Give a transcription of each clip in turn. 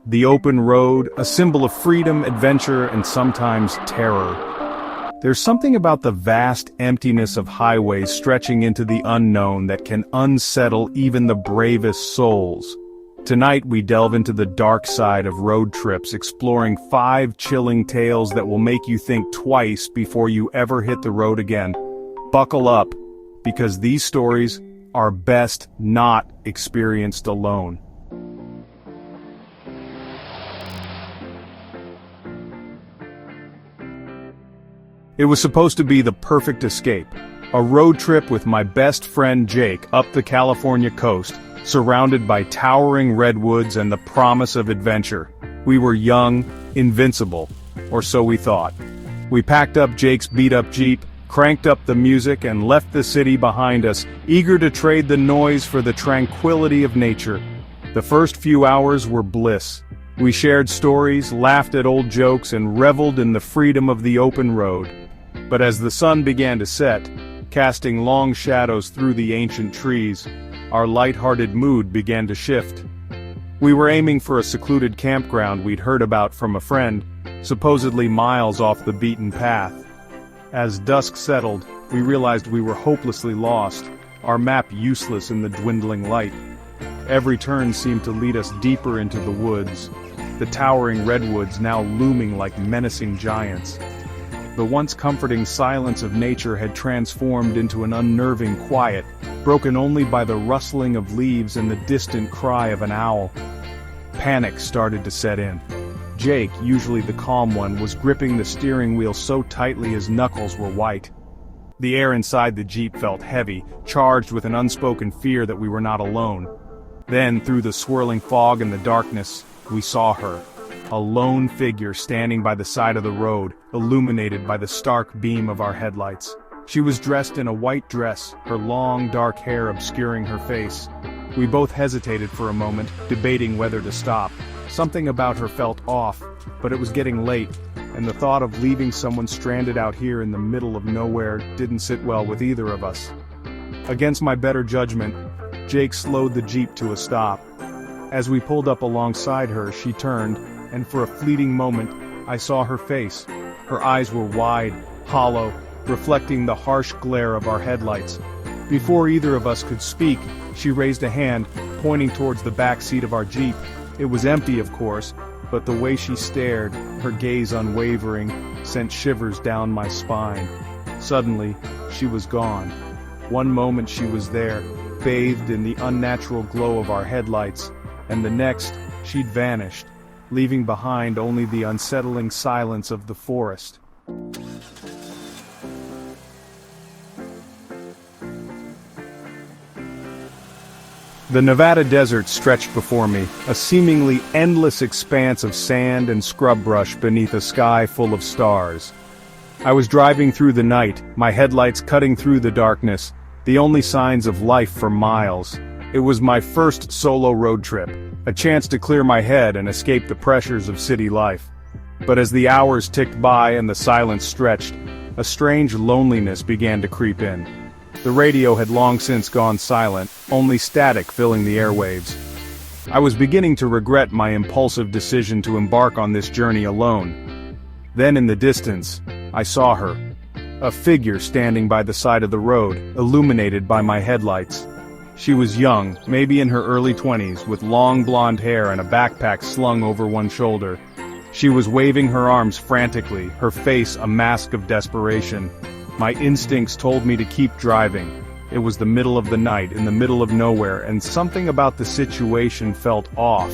the open road, a symbol of freedom, adventure, and sometimes terror. There's something about the vast emptiness of highways stretching into the unknown that can unsettle even the bravest souls. Tonight we delve into the dark side of road trips, exploring 5 chilling tales that will make you think twice before you ever hit the road again. Buckle up, because these stories are best not experienced alone. It was supposed to be the perfect escape. A road trip with my best friend Jake up the California coast, surrounded by towering redwoods and the promise of adventure. We were young, invincible, or so we thought. We packed up Jake's beat-up Jeep, cranked up the music, and left the city behind us, eager to trade the noise for the tranquility of nature. The first few hours were bliss. We shared stories, laughed at old jokes, and reveled in the freedom of the open road. But as the sun began to set, casting long shadows through the ancient trees, our light-hearted mood began to shift. We were aiming for a secluded campground we'd heard about from a friend, supposedly miles off the beaten path. As dusk settled, we realized we were hopelessly lost, our map useless in the dwindling light. Every turn seemed to lead us deeper into the woods, the towering redwoods now looming like menacing giants. The once comforting silence of nature had transformed into an unnerving quiet, broken only by the rustling of leaves and the distant cry of an owl. Panic started to set in. Jake, usually the calm one, was gripping the steering wheel so tightly his knuckles were white. The air inside the Jeep felt heavy, charged with an unspoken fear that we were not alone. Then, through the swirling fog and the darkness, we saw her. A lone figure standing by the side of the road, illuminated by the stark beam of our headlights. She was dressed in a white dress, her long dark hair obscuring her face. We both hesitated for a moment, debating whether to stop. Something about her felt off, but it was getting late, and the thought of leaving someone stranded out here in the middle of nowhere didn't sit well with either of us. Against my better judgment, Jake slowed the Jeep to a stop. As we pulled up alongside her, she turned, and for a fleeting moment, I saw her face. Her eyes were wide, hollow, reflecting the harsh glare of our headlights. Before either of us could speak, she raised a hand, pointing towards the back seat of our Jeep. It was empty, of course, but the way she stared, her gaze unwavering, sent shivers down my spine. Suddenly, she was gone. One moment she was there, bathed in the unnatural glow of our headlights, and the next, she'd vanished, leaving behind only the unsettling silence of the forest. The Nevada desert stretched before me, a seemingly endless expanse of sand and scrub brush beneath a sky full of stars. I was driving through the night, my headlights cutting through the darkness, the only signs of life for miles. It was my first solo road trip, a chance to clear my head and escape the pressures of city life. But as the hours ticked by and the silence stretched, a strange loneliness began to creep in. The radio had long since gone silent, only static filling the airwaves. I was beginning to regret my impulsive decision to embark on this journey alone. Then in the distance, I saw her. A figure standing by the side of the road, illuminated by my headlights. She was young, maybe in her early 20s, with long blonde hair and a backpack slung over one shoulder. She was waving her arms frantically, her face a mask of desperation. My instincts told me to keep driving. It was the middle of the night, in the middle of nowhere, and something about the situation felt off.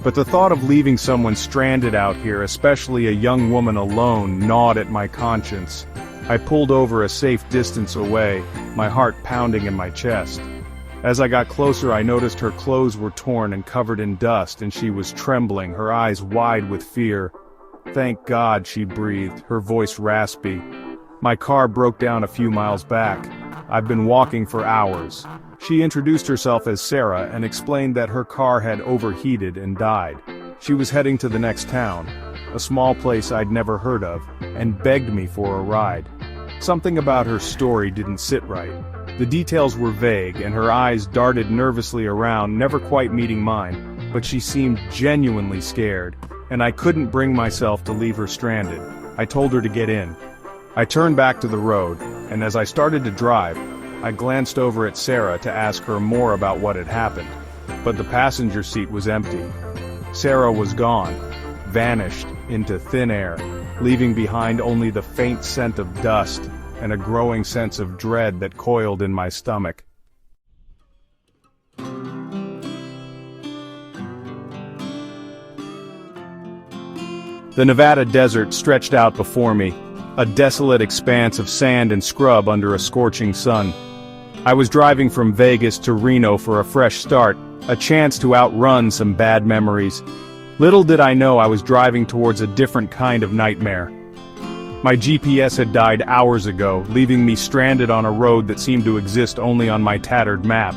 But the thought of leaving someone stranded out here, especially a young woman alone, gnawed at my conscience. I pulled over a safe distance away, my heart pounding in my chest. As I got closer, I noticed her clothes were torn and covered in dust, and she was trembling, her eyes wide with fear. "Thank God," she breathed, her voice raspy. "My car broke down a few miles back. I've been walking for hours." She introduced herself as Sarah and explained that her car had overheated and died. She was heading to the next town, a small place I'd never heard of, and begged me for a ride. Something about her story didn't sit right. The details were vague, and her eyes darted nervously around, never quite meeting mine. but she seemed genuinely scared, and I couldn't bring myself to leave her stranded. I told her to get in. I turned back to the road, and as I started to drive, I glanced over at Sarah to ask her more about what had happened. But the passenger seat was empty. Sarah was gone, vanished into thin air, leaving behind only the faint scent of dust and a growing sense of dread that coiled in my stomach. The Nevada desert stretched out before me, a desolate expanse of sand and scrub under a scorching sun. I was driving from Vegas to Reno for a fresh start, a chance to outrun some bad memories. Little did I know I was driving towards a different kind of nightmare. My GPS had died hours ago, leaving me stranded on a road that seemed to exist only on my tattered map.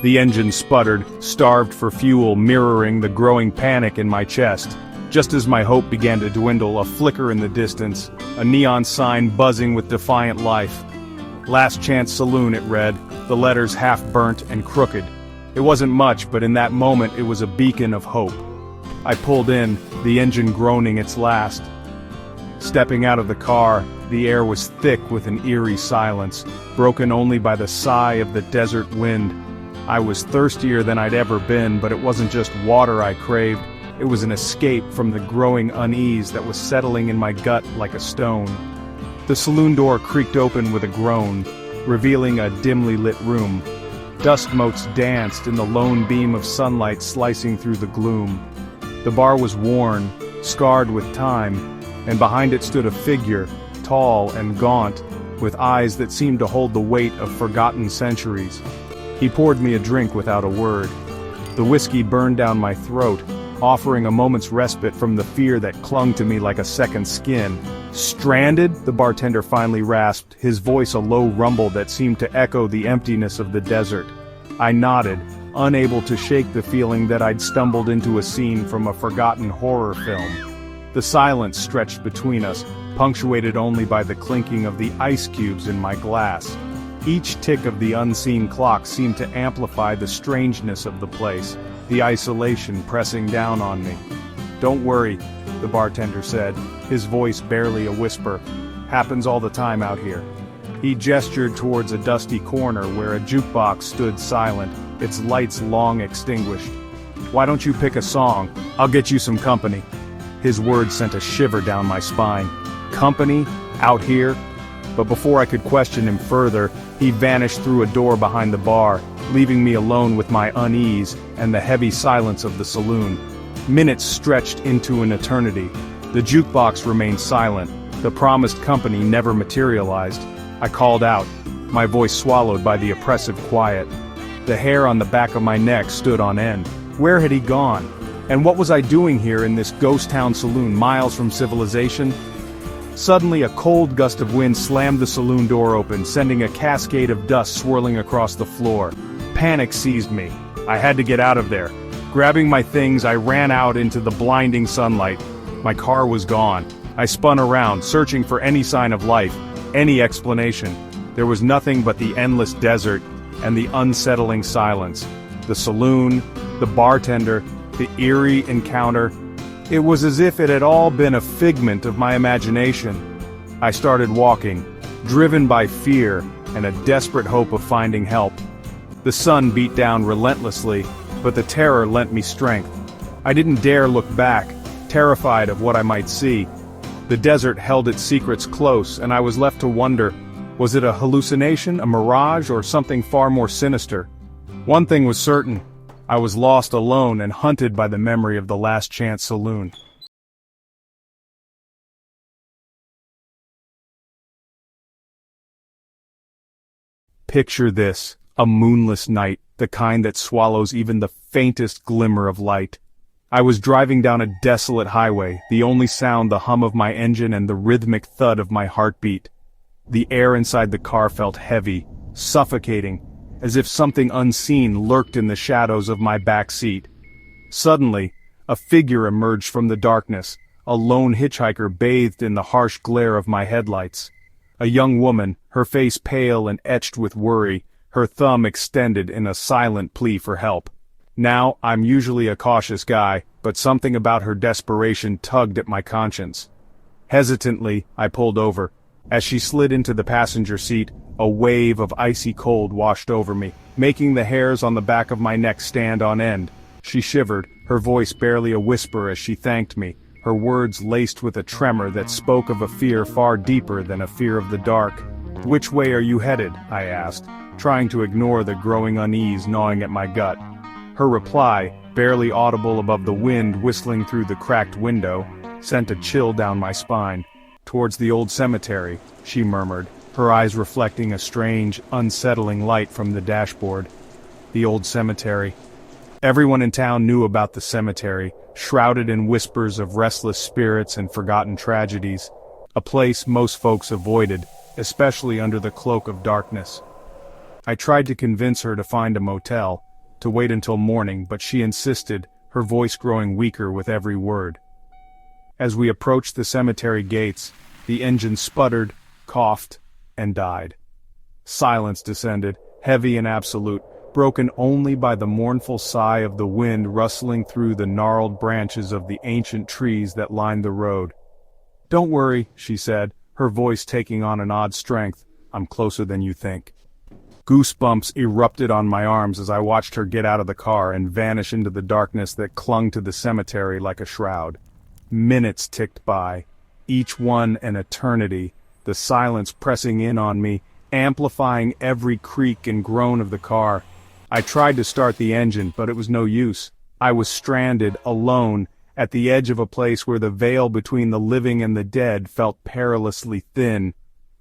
The engine sputtered, starved for fuel, mirroring the growing panic in my chest. Just as my hope began to dwindle, a flicker in the distance, a neon sign buzzing with defiant life. Last Chance Saloon, it read, the letters half burnt and crooked. It wasn't much, but in that moment it was a beacon of hope. I pulled in, the engine groaning its last. Stepping out of the car, the air was thick with an eerie silence, broken only by the sigh of the desert wind. I was thirstier than I'd ever been, but it wasn't just water I craved. It was an escape from the growing unease that was settling in my gut like a stone. The saloon door creaked open with a groan, revealing a dimly lit room. Dust motes danced in the lone beam of sunlight slicing through the gloom. The bar was worn, scarred with time, and behind it stood a figure, tall and gaunt, with eyes that seemed to hold the weight of forgotten centuries. He poured me a drink without a word. The whiskey burned down my throat, offering a moment's respite from the fear that clung to me like a second skin. Stranded? The bartender finally rasped, his voice a low rumble that seemed to echo the emptiness of the desert. I nodded, unable to shake the feeling that I'd stumbled into a scene from a forgotten horror film. The silence stretched between us, punctuated only by the clinking of the ice cubes in my glass. Each tick of the unseen clock seemed to amplify the strangeness of the place, the isolation pressing down on me. "Don't worry," the bartender said, his voice barely a whisper. "Happens all the time out here." He gestured towards a dusty corner where a jukebox stood silent, its lights long extinguished. "Why don't you pick a song? I'll get you some company." His words sent a shiver down my spine. Company? Out here? But before I could question him further, he vanished through a door behind the bar, leaving me alone with my unease and the heavy silence of the saloon. Minutes stretched into an eternity. The jukebox remained silent. The promised company never materialized. I called out, my voice swallowed by the oppressive quiet. The hair on the back of my neck stood on end. Where had he gone? And what was I doing here in this ghost town saloon miles from civilization? Suddenly a cold gust of wind slammed the saloon door open, sending a cascade of dust swirling across the floor. Panic seized me. I had to get out of there. Grabbing my things, I ran out into the blinding sunlight. My car was gone. I spun around, searching for any sign of life, any explanation. There was nothing but the endless desert and the unsettling silence. The saloon, the bartender, the eerie encounter. It was as if it had all been a figment of my imagination. I started walking, driven by fear and a desperate hope of finding help. The sun beat down relentlessly, but the terror lent me strength. I didn't dare look back, terrified of what I might see. The desert held its secrets close, and I was left to wonder, was it a hallucination, a mirage, or something far more sinister? One thing was certain. I was lost alone and hunted by the memory of the Last Chance Saloon. Picture this, a moonless night, the kind that swallows even the faintest glimmer of light. I was driving down a desolate highway, the only sound the hum of my engine and the rhythmic thud of my heartbeat. The air inside the car felt heavy, suffocating, as if something unseen lurked in the shadows of my back seat. Suddenly, a figure emerged from the darkness, a lone hitchhiker bathed in the harsh glare of my headlights. A young woman, her face pale and etched with worry, her thumb extended in a silent plea for help. Now, I'm usually a cautious guy, but something about her desperation tugged at my conscience. Hesitantly, I pulled over. As she slid into the passenger seat, a wave of icy cold washed over me, making the hairs on the back of my neck stand on end. She shivered, her voice barely a whisper as she thanked me, her words laced with a tremor that spoke of a fear far deeper than a fear of the dark. "Which way are you headed?" I asked, trying to ignore the growing unease gnawing at my gut. Her reply, barely audible above the wind whistling through the cracked window, sent a chill down my spine. "Towards the old cemetery," she murmured, her eyes reflecting a strange, unsettling light from the dashboard. The old cemetery. Everyone in town knew about the cemetery, shrouded in whispers of restless spirits and forgotten tragedies. A place most folks avoided, especially under the cloak of darkness. I tried to convince her to find a motel, to wait until morning, but she insisted, her voice growing weaker with every word. As we approached the cemetery gates, the engine sputtered, coughed, and died. Silence descended, heavy and absolute, broken only by the mournful sigh of the wind rustling through the gnarled branches of the ancient trees that lined the road. "Don't worry," she said, her voice taking on an odd strength. "I'm closer than you think." Goosebumps erupted on my arms as I watched her get out of the car and vanish into the darkness that clung to the cemetery like a shroud. Minutes ticked by, each one an eternity, the silence pressing in on me, amplifying every creak and groan of the car. I tried to start the engine, but it was no use. I was stranded, alone, at the edge of a place where the veil between the living and the dead felt perilously thin.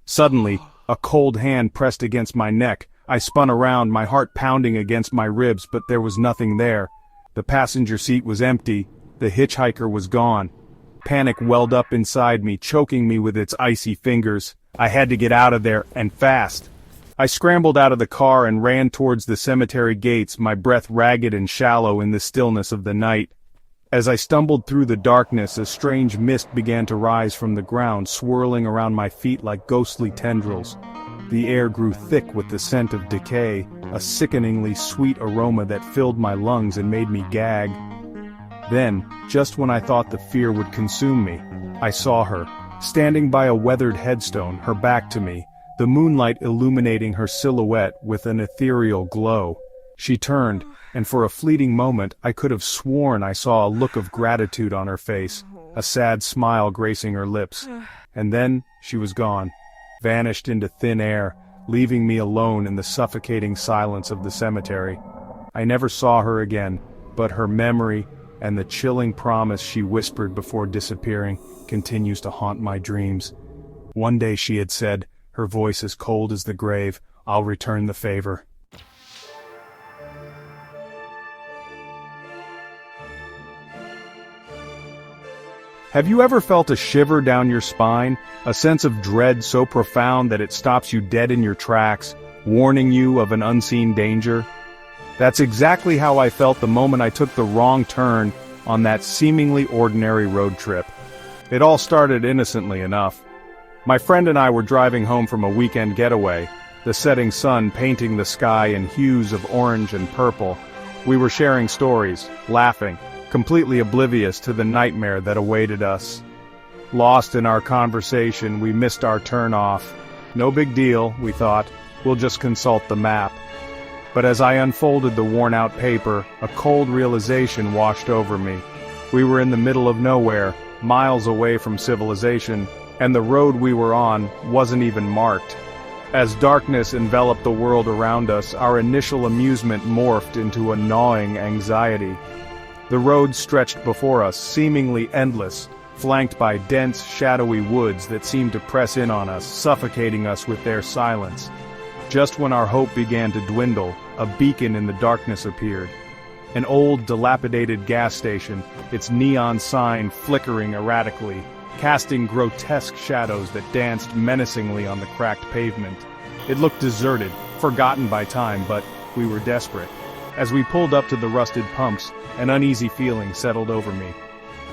Suddenly, a cold hand pressed against my neck. I spun around, my heart pounding against my ribs, but there was nothing there. The passenger seat was empty. The hitchhiker was gone. Panic welled up inside me, choking me with its icy fingers. I had to get out of there, and fast. I scrambled out of the car and ran towards the cemetery gates, my breath ragged and shallow in the stillness of the night. As I stumbled through the darkness, a strange mist began to rise from the ground, swirling around my feet like ghostly tendrils. The air grew thick with the scent of decay, a sickeningly sweet aroma that filled my lungs and made me gag. Then, just when I thought the fear would consume me, I saw her, standing by a weathered headstone, her back to me, the moonlight illuminating her silhouette with an ethereal glow. She turned, and for a fleeting moment I could have sworn I saw a look of gratitude on her face, a sad smile gracing her lips. And then she was gone, vanished into thin air, leaving me alone in the suffocating silence of the cemetery. I never saw her again, but her memory, and the chilling promise she whispered before disappearing, continues to haunt my dreams. One day she had said, her voice as cold as the grave, "I'll return the favor." Have you ever felt a shiver down your spine, a sense of dread so profound that it stops you dead in your tracks, warning you of an unseen danger? That's exactly how I felt the moment I took the wrong turn on that seemingly ordinary road trip. It all started innocently enough. My friend and I were driving home from a weekend getaway, the setting sun painting the sky in hues of orange and purple. We were sharing stories, laughing, completely oblivious to the nightmare that awaited us. Lost in our conversation, we missed our turn off. No big deal, we thought, we'll just consult the map. But as I unfolded the worn-out paper, a cold realization washed over me. We were in the middle of nowhere, miles away from civilization, and the road we were on wasn't even marked. As darkness enveloped the world around us, our initial amusement morphed into a gnawing anxiety. The road stretched before us, seemingly endless, flanked by dense, shadowy woods that seemed to press in on us, suffocating us with their silence. Just when our hope began to dwindle, a beacon in the darkness appeared. An old, dilapidated gas station, its neon sign flickering erratically, casting grotesque shadows that danced menacingly on the cracked pavement. It looked deserted, forgotten by time, but we were desperate. As we pulled up to the rusted pumps, an uneasy feeling settled over me.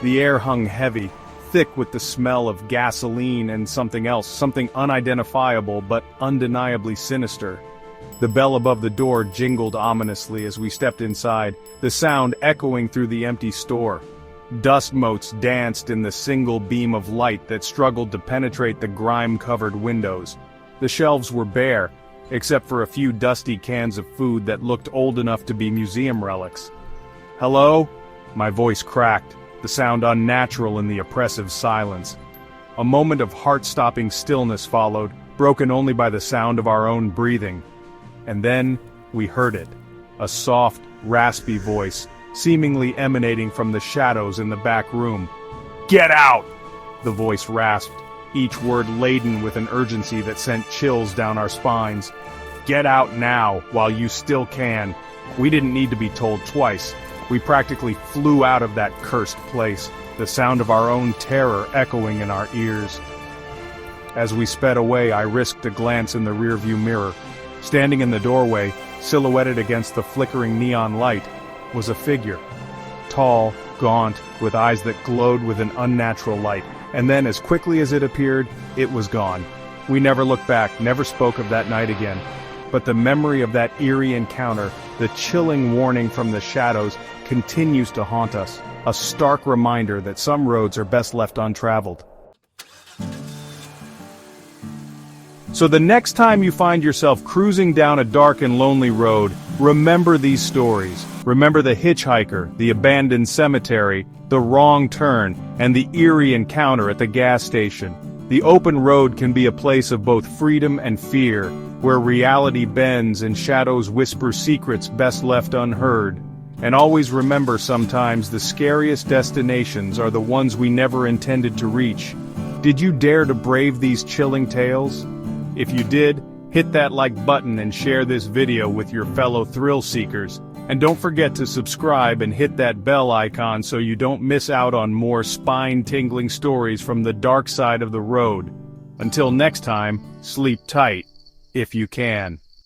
The air hung heavy, thick with the smell of gasoline and something else, something unidentifiable but undeniably sinister. The bell above the door jingled ominously as we stepped inside, the sound echoing through the empty store. Dust motes danced in the single beam of light that struggled to penetrate the grime-covered windows. The shelves were bare, except for a few dusty cans of food that looked old enough to be museum relics. "Hello?" My voice cracked, the sound unnatural in the oppressive silence. A moment of heart-stopping stillness followed, broken only by the sound of our own breathing. And then, we heard it. A soft, raspy voice, seemingly emanating from the shadows in the back room. "Get out!" the voice rasped, each word laden with an urgency that sent chills down our spines. "Get out now, while you still can." We didn't need to be told twice. We practically flew out of that cursed place, the sound of our own terror echoing in our ears. As we sped away, I risked a glance in the rearview mirror. Standing in the doorway, silhouetted against the flickering neon light, was a figure. Tall, gaunt, with eyes that glowed with an unnatural light, and then as quickly as it appeared, it was gone. We never looked back, never spoke of that night again. But the memory of that eerie encounter, the chilling warning from the shadows, continues to haunt us, a stark reminder that some roads are best left untraveled. So the next time you find yourself cruising down a dark and lonely road, remember these stories. Remember the hitchhiker, the abandoned cemetery, the wrong turn, and the eerie encounter at the gas station. The open road can be a place of both freedom and fear, where reality bends and shadows whisper secrets best left unheard. And always remember, sometimes the scariest destinations are the ones we never intended to reach. Did you dare to brave these chilling tales? If you did, hit that like button and share this video with your fellow thrill seekers. And don't forget to subscribe and hit that bell icon so you don't miss out on more spine-tingling stories from the dark side of the road. Until next time, sleep tight, if you can.